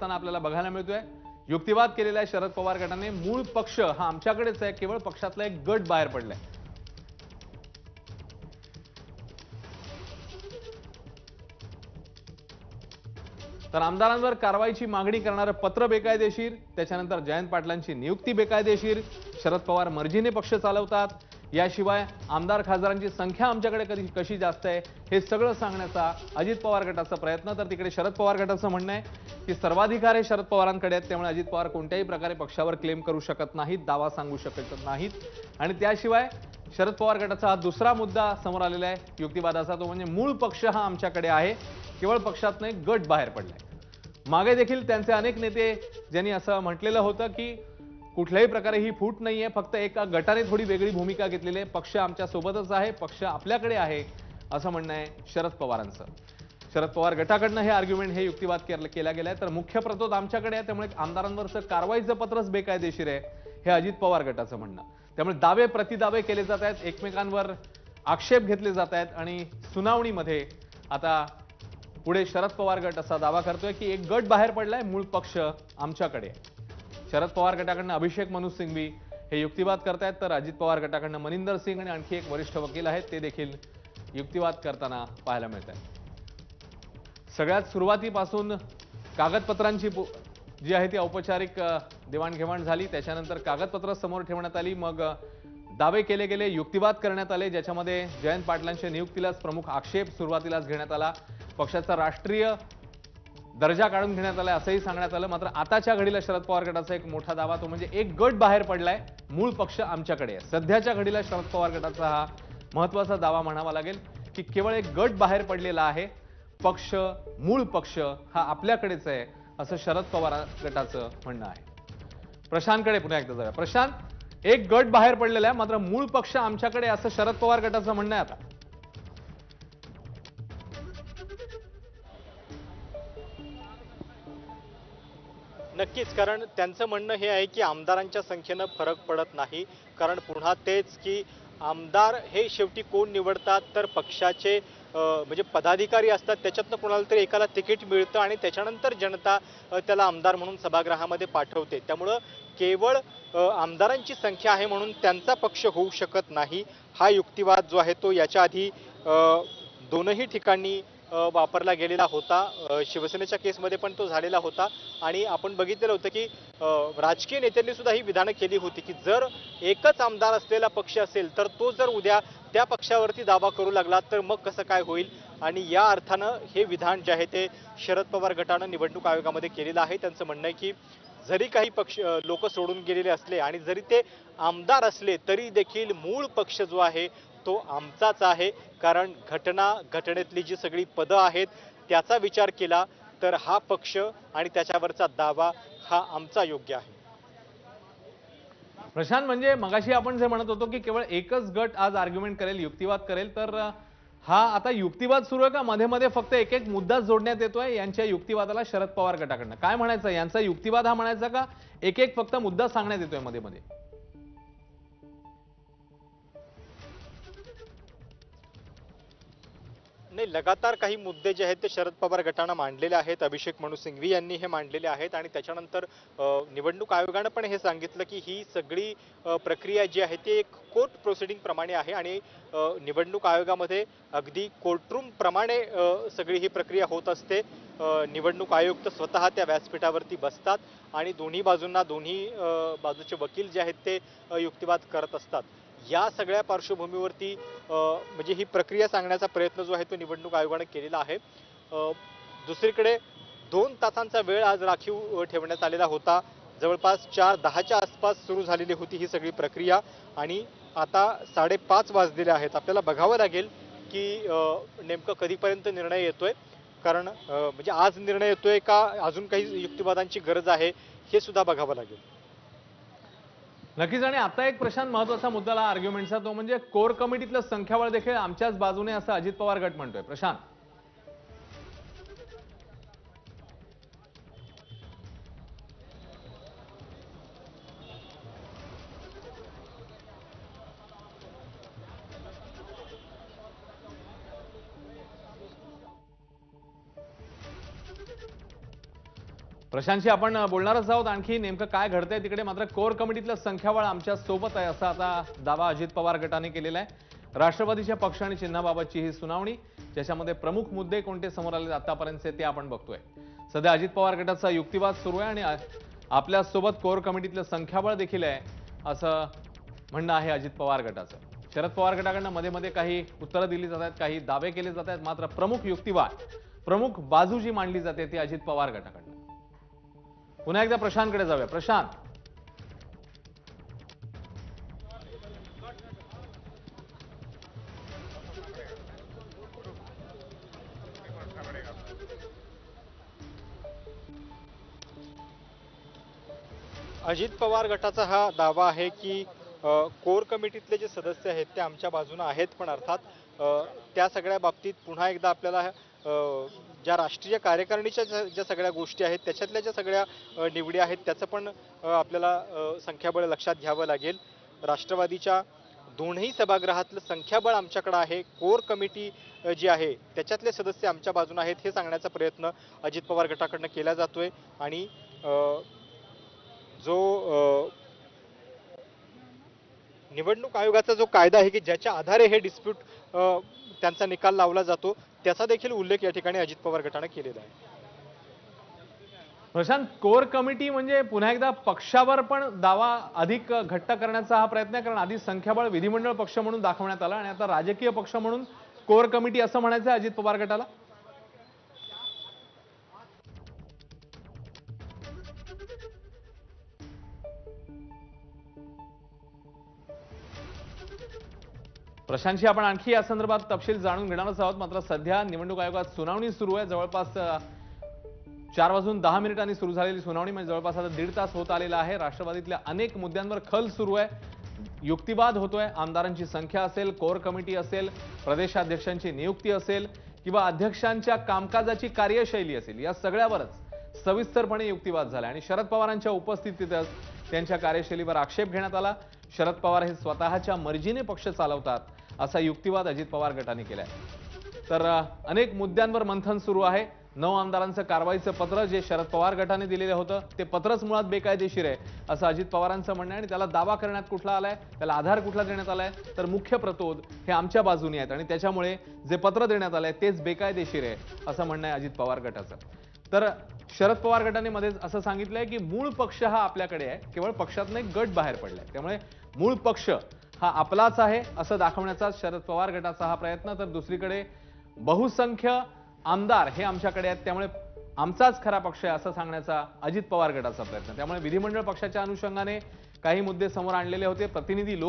करताना आपल्याला बघायला मिळतोय। युक्तिवाद केलेला आहे शरद पवार गटाने। मूळ पक्ष हा आमच्याकडेच आहे, केवळ पक्षातला एक गट बाहेर पडलाय। तर आमदारांवर कारवाईची मागणी करणारं पत्र बेकायदेशीर, त्याच्यानंतर जयंत पाटलांची नियुक्ती बेकायदेशीर, शरद पवार मर्जीने पक्ष चालवतात, याशिवाय आमदार खासदारांची संख्या आमच्याकडे कशी जास्त आहे हे सगळं सांगण्याचा अजित पवार गटाचा प्रयत्न। तर तिकडे शरद पवार गटाचं म्हणणं आहे की सर्वाधिकार हे शरद पवारांकडे आहेत, त्यामुळे अजित पवार कोणत्याही प्रकारे पक्षावर क्लेम करू शकत नाहीत, दावा सांगू शकत नाहीत। आणि त्याशिवाय शरद पवार गटाचा हा दुसरा मुद्दा समोर आलेला आहे युक्तिवादाचा, तो म्हणजे मूळ पक्ष हा आमच्याकडे आहे, केवळ पक्षातनं एक गट बाहेर पडलाय। मागे देखील त्यांचे अनेक नेते ज्यांनी असं म्हटलेलं होतं की कुठल्याही प्रकारे ही फूट नाहीये, फक्त एका गटाने थोडी वेगळी भूमिका घेतलेली आहे, पक्ष आमच्या सोबतच आहे, पक्ष आपल्याकडे आहे, असं म्हणणं आहे शरद पवारांचं। शरद पवार गटाकडनं हे आर्ग्युमेंट, हे युक्तिवाद केला गेलाय। तर मुख्य प्रतोद आमच्याकडे आहे, त्यामुळे आमदारांवरचं कारवाईचं पत्रच बेकायदेशीर आहे, हे अजित पवार गटाचं म्हणणं। त्यामुळे दावे प्रतिदावे केले जात आहेत, एकमेकांवर आक्षेप घेतले जात आहेत आणि सुनावणीमध्ये आता पुढे शरद पवार गट असा दावा करतोय की एक गट बाहेर पडलाय, मूळ पक्ष आमच्याकडे आहे। शरद पवार गटाकडनं अभिषेक मनु सिंघवी हे युक्तिवाद करतायत, तर अजित पवार गटाकडनं मनिंदर सिंग आणि आणखी एक वरिष्ठ वकील आहेत, ते देखील युक्तिवाद करताना पाहायला मिळत आहेत। सगळ्यात सुरुवातीपासून कागदपत्रांची जी आहे ती औपचारिक देवाणघेवाण झाली, त्याच्यानंतर कागदपत्र समोर ठेवण्यात आली, मग दावे केले गेले, युक्तिवाद करण्यात आले, ज्याच्यामध्ये जयंत पाटलांच्या नियुक्तीलाच प्रमुख आक्षेप सुरुवातीलाच घेण्यात आला, पक्षाचा राष्ट्रीय दर्जा काढून घेण्यात आला असंही सांगण्यात आलं। मात्र आताच्या घडीला शरद पवार गटाचा एक मोठा दावा, तो म्हणजे एक गट बाहेर पडलाय, मूळ पक्ष आमच्याकडे आहे। सध्याच्या घडीला शरद पवार गटाचा हा महत्त्वाचा दावा म्हणावा लागेल की केवळ एक गट बाहेर पडलेला आहे, पक्ष, मूळ पक्ष हा आपल्याकडेच आहे, असं शरद पवार गटाचं म्हणणं आहे। प्रशांतकडे पुन्हा एकदा जाऊया। प्रशांत, एक गट बाहेर पडलेला आहे, मात्र मूळ पक्ष आमच्याकडे असं शरद पवार गटाचं म्हणणं आहे आता। नक्कीच, कारण त्यांचं म्हणणं हे आहे की आमदारांच्या संख्येनं फरक पडत नाही, कारण पुन्हा तेच की आमदार हे शेवटी कोण निवडतात, तर पक्षाचे म्हणजे पदाधिकारी असतात, त्याच्यातनं कोणाला तरी एकाला तिकीट मिळतं आणि त्याच्यानंतर जनता त्याला आमदार म्हणून सभागृहामध्ये पाठवते। त्यामुळं केवळ आमदारांची संख्या आहे म्हणून त्यांचा पक्ष होऊ शकत नाही, हा युक्तिवाद जो आहे तो याच्या आधी दोनही ठिकाणी वापरला गेलेला होता। शिवसेनेच्या केसमध्ये पण तो झालेला होता आणि आपण बघितलेलं होतं की राजकीय नेत्यांनी सुद्धा ही विधानं केली होती की जर एकच आमदार असलेला पक्ष असेल तर तो जर उद्या त्या पक्षावरती दावा करू लागला तर मग कसं काय होईल। आणि या अर्थानं हे विधान जे आहे ते शरद पवार गटानं निवडणूक आयोगामध्ये केलेलं आहे। त्यांचं म्हणणं आहे की जरी काही पक्ष लोक सोडून गेलेले असले आणि जरी ते आमदार असले तरी देखील मूळ पक्ष जो आहे तो आमचाच आहे, कारण घटनेतली जी सगळी पदं आहेत त्याचा विचार केला तर हा पक्ष आणि त्याच्यावरचा दावा हा आमचा योग्य आहे। प्रशांत, म्हणजे मगाशी आपण जे म्हणत होतो की केवळ एकच गट आज आर्ग्युमेंट करेल, युक्तिवाद करेल, तर हा आता युक्तिवाद सुरू आहे का मध्ये मध्ये फक्त एक एक मुद्दा जोडण्यात येतोय यांच्या युक्तिवादाला शरद पवार गटाकडनं? काय म्हणायचं, यांचा युक्तिवाद हा म्हणायचा का एक एक फक्त मुद्दा सांगण्यात येतोय मध्ये मध्ये? नाही, लगातार काही मुद्दे जे आहेत ते शरद पवार गटानं मांडलेले आहेत, अभिषेक मनु सिंघवी यांनी हे मांडलेले आहेत आणि त्याच्यानंतर निवडणूक आयोगानं पण हे सांगितलं की ही सगळी प्रक्रिया जी आहे ती एक कोर्ट प्रोसिडिंग प्रमाणे आहे आणि निवडणूक आयोगामध्ये अगदी कोर्टरूम प्रमाणे सगळी ही प्रक्रिया होत असते। निवडणूक आयुक्त स्वतः त्या व्यासपीठावरती बसतात आणि दोन्ही बाजूंना दोन्ही बाजूचे वकील जे आहेत ते युक्तिवाद करत असतात। या सगळ्या पार्श्वभूमीवरती म्हणजे ही प्रक्रिया सांगण्याचा प्रयत्न जो आहे तो निवडणूक आयोगाने केलेला आहे। दुसरीकडे 2 तासांचा वेळ आज राखीव ठेवण्यात आलेला होता, जवळपास 4:10च्या आसपास सुरू झालेली होती ही सगळी प्रक्रिया आणि आता 5:30 वाजलेले आहेत। आपल्याला बघावं लागेल की नेमकं कधीपर्यंत निर्णय येतोय, कारण म्हणजे आज निर्णय येतोय का अजून काही युक्तिवादांची गरज आहे हे सुद्धा बघावं लागेल। नक्कीच। आणि आता एक प्रशांत महत्त्वाचा मुद्दा आर्ग्युमेंटचा, तो म्हणजे कोर कमिटीतलं संख्याबळ देखील आमच्याच बाजूने असं अजित पवार गट म्हणतोय। प्रशांत, प्रशांतशी आपण बोलणारच आहोत आणखी नेमकं काय घडतंय तिकडे. मात्र कोर कमिटीतलं संख्याबळ आमच्या सोबत आहे असा आता दावा अजित पवार गटाने केलेला आहे. राष्ट्रवादीच्या पक्ष आणि चिन्हाबाबतची ही सुनावणी, ज्याच्यामध्ये प्रमुख मुद्दे कोणते समोर आले आतापर्यंतचे ते आपण बघतोय. सध्या अजित पवार गटाचा युक्तिवाद सुरू आहे आणि आपल्या सोबत कोर कमिटीतलं संख्याबळ देखील आहे असं म्हणणं आहे अजित पवार गटाचं. शरद पवार गटाकडनं मध्ये मध्ये काही उत्तरं दिली जात आहेत, काही दावे केले जात आहेत. मात्र प्रमुख युक्तिवाद, प्रमुख बाजू जी मांडली जाते ती अजित पवार गटाकडनं. पुन्हा एकदा प्रशांतकडे जाऊया. प्रशांत, अजित पवार गटाचा हा दावा आहे की कोर कमिटीतले जे सदस्य आहेत ते आमच्या बाजूने आहेत, पण अर्थात त्या सगळ्या बाबतीत पुन्हा एकदा आपल्याला ज्या राष्ट्रीय कार्यकारिणीच्या ज्या सगळ्या गोष्टी आहेत त्याच्यातल्या ज्या सगळ्या निवडी आहेत त्याचं पण आपल्याला संख्याबळ लक्षात घ्यावं लागेल. राष्ट्रवादीच्या दोन्ही सभागृहातलं संख्याबळ आमच्याकडे आहे, कोर कमिटी जी आहे त्याच्यातले सदस्य आमच्या बाजूने आहेत हे सांगण्याचा प्रयत्न अजित पवार गटाकडनं केला जातोय. आणि जो निवडणूक आयोगाचा जो कायदा आहे की ज्याच्या आधारे हे डिस्प्यूट त्यांचा निकाल लावला जातो त्याचा देखील उल्लेख या ठिकाणी अजित पवार गटाने केलेला आहे. प्रशांत, कोर कमिटी म्हणजे पुन्हा एकदा पक्षावर पण दावा अधिक घट्ट करण्याचा हा प्रयत्न आहे. कारण आधी संख्याबळ विधिमंडळ पक्ष म्हणून दाखवण्यात आला आणि आता राजकीय पक्ष म्हणून कोर कमिटी असं म्हणायचं आहे अजित पवार गटाला. प्रशांतशी आपण आणखी या संदर्भात तपशील जाणून घेणारच आहोत. मात्र सध्या निवडणूक आयोगात सुनावणी सुरू आहे. जवळपास 4:10 सुरू झालेली सुनावणी म्हणजे जवळपास आता 1.5 तास होत आलेला आहे. राष्ट्रवादीतल्या अनेक मुद्द्यांवर खल सुरू आहे, युक्तिवाद होतोय. आमदारांची संख्या असेल, कोर कमिटी असेल, प्रदेशाध्यक्षांची नियुक्ती असेल किंवा अध्यक्षांच्या कामकाजाची कार्यशैली असेल, या सगळ्यावरच सविस्तरपणे युक्तिवाद झाला आणि शरद पवारांच्या उपस्थितीतच त्यांच्या कार्यशैलीवर आक्षेप घेण्यात आला. शरद पवार हे स्वतःच्या मर्जीने पक्ष चालवतात असा युक्तिवाद अजित पवार गटाने केलाय. तर अनेक मुद्द्यांवर मंथन सुरू आहे. 9 आमदारांचं कारवाईचं पत्र जे शरद पवार गटाने दिलेलं होतं ते पत्रच मुळात बेकायदेशीर आहे असं अजित पवारांचं म्हणणं आहे आणि त्याला दावा करण्यात कुठला आलाय, त्याला आधार कुठला देण्यात आलाय, तर मुख्य प्रतोद हे आमच्या बाजूने आहेत आणि त्याच्यामुळे जे पत्र देण्यात आलंय तेच बेकायदेशीर आहे असं म्हणणं आहे अजित पवार गटाचं. तर शरद पवार गटाने मध्येच असं सांगितलंय की मूळ पक्ष हा आपल्याकडे आहे, केवळ पक्षातून एक गट बाहेर पडलाय, त्यामुळे मूळ पक्ष हा आपलाच आहे असं दाखवण्याचा शरद पवार गटाचा हा प्रयत्न. तर दुसरीकडे बहुसंख्य आमदार हे आमच्याकडे आहेत, त्यामुळे आमचाच खरा पक्ष आहे असं सांगण्याचा अजित पवार गटाचा प्रयत्न. त्यामुळे विधिमंडळ पक्षाच्या अनुषंगाने काही मुद्दे समोर आणलेले होते. प्रतिनिधी